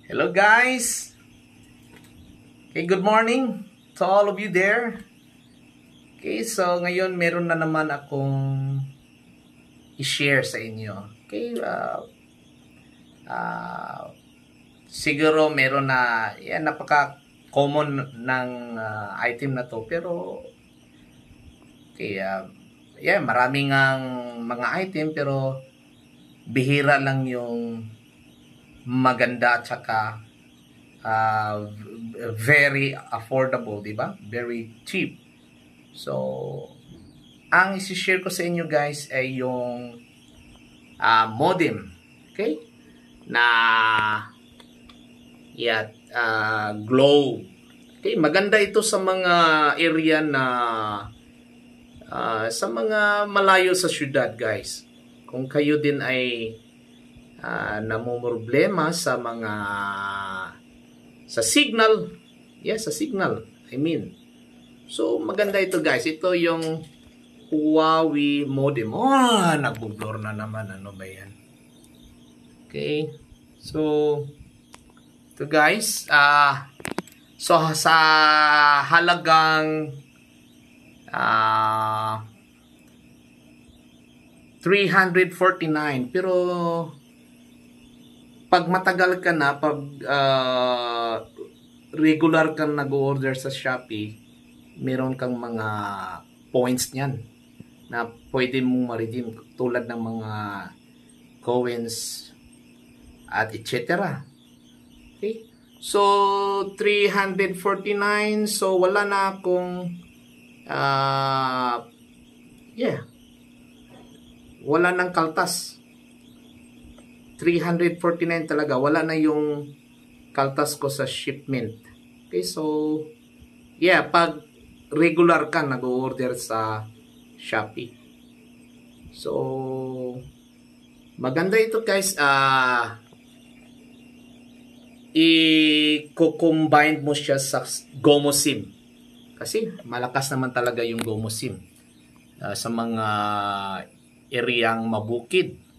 Hello guys! Okay, good morning to all of you there. Okay, so ngayon meron na naman akong i-share sa inyo. Okay, siguro meron na, yan, napaka-common ng item na to. Pero, okay, maraming ang mga item pero bihira lang yung maganda at saka very affordable, di ba? Very cheap. So, ang isi-share ko sa inyo guys ay yung modem. Okay? Na Globe. Okay, maganda ito sa mga area na sa mga malayo sa syudad guys. Kung kayo din ay namumroblema sa mga sa signal, sa signal, I mean. So maganda ito guys. Ito yung Huawei modem. Nagbo-blur na naman, ano ba yan? Okay, so ito guys, so sa halagang 349, pero pag matagal ka na, pag regular kang nag-order sa Shopee, meron kang mga points niyan na pwede mong ma-redeem tulad ng mga coins at etc. Okay? So 349, so wala na akong wala nang kaltas. 349 talaga. Wala na yung kaltas ko sa shipment. Okay, so pag regular ka nag-order sa Shopee. So maganda ito guys. I-combine mo siya sa GOMO SIM. Kasi malakas naman talaga yung GOMO SIM sa mga ereyang mabukid.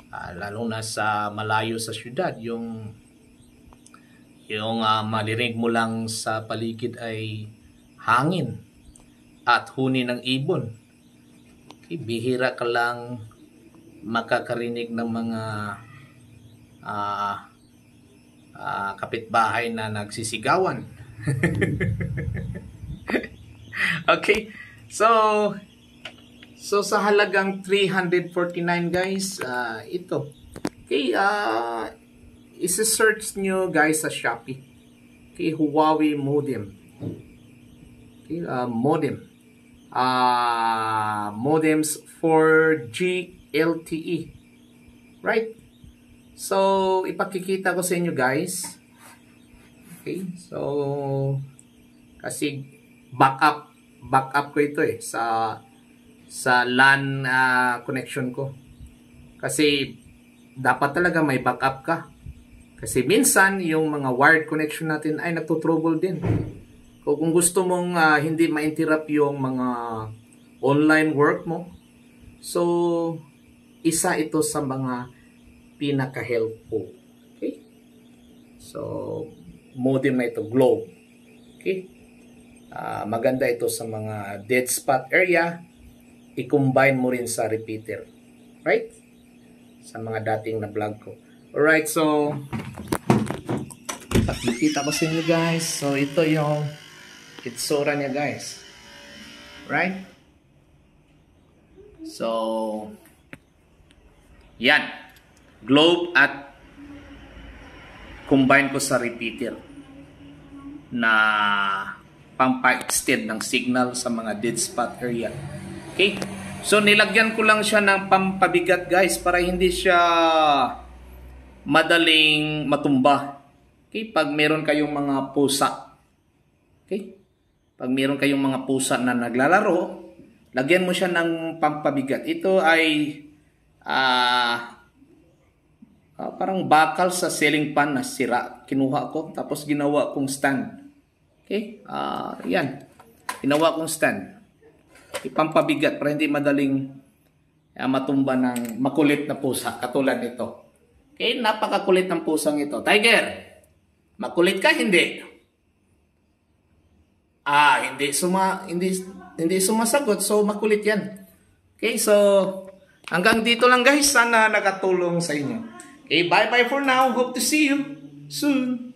Lalo na sa malayo sa syudad, yung malirinig mo lang sa paligid ay hangin at huni ng ibon. Okay, bihira ka lang makakarinig ng mga kapitbahay na nagsisigawan. Okay, so sa halagang 349 guys, ito. Okay, isi-search nyo guys sa Shopee. Okay, Huawei modem. Okay, modem. Modems 4G LTE. Right? So, ipakikita ko sa inyo guys. Okay, so kasi backup ko ito sa LAN connection ko. Kasi dapat talaga may backup ka. Kasi minsan yung mga wired connection natin ay nagtutrouble din. Kung gusto mong hindi ma-interrupt yung mga online work mo, so isa ito sa mga pinaka-helpful. Okay? So modem na ito, Globe. Okay? Maganda ito sa mga dead spot area. I-combine mo rin sa repeater. Right? Sa mga dating na vlog ko. Alright, so pakikita ko sa inyo guys. So ito yung itsura niya guys. Right? So yan. Globe at combine ko sa repeater na pampa-extend ng signal sa mga dead spot area. Okay? So nilagyan ko lang siya ng pampabigat guys para hindi siya madaling matumba. Okay? Pag meron kayong mga pusa. Okay? Pag meron kayong mga pusa na naglalaro, lagyan mo siya ng pampabigat. Ito ay parang bakal sa ceiling fan na sira. Kinuha ko tapos ginawa kong stand. Okay? Yan. Ginawa kong stand. Ipampabigat para hindi madaling matumba ng makulit na pusa katulad nito. Okay, napakakulit ng pusang ito. Tiger, makulit ka hindi? Hindi sumasagot, so makulit yan. Okay, so hanggang dito lang guys. Sana nakatulong sa inyo. Okay, bye-bye for now. Hope to see you soon.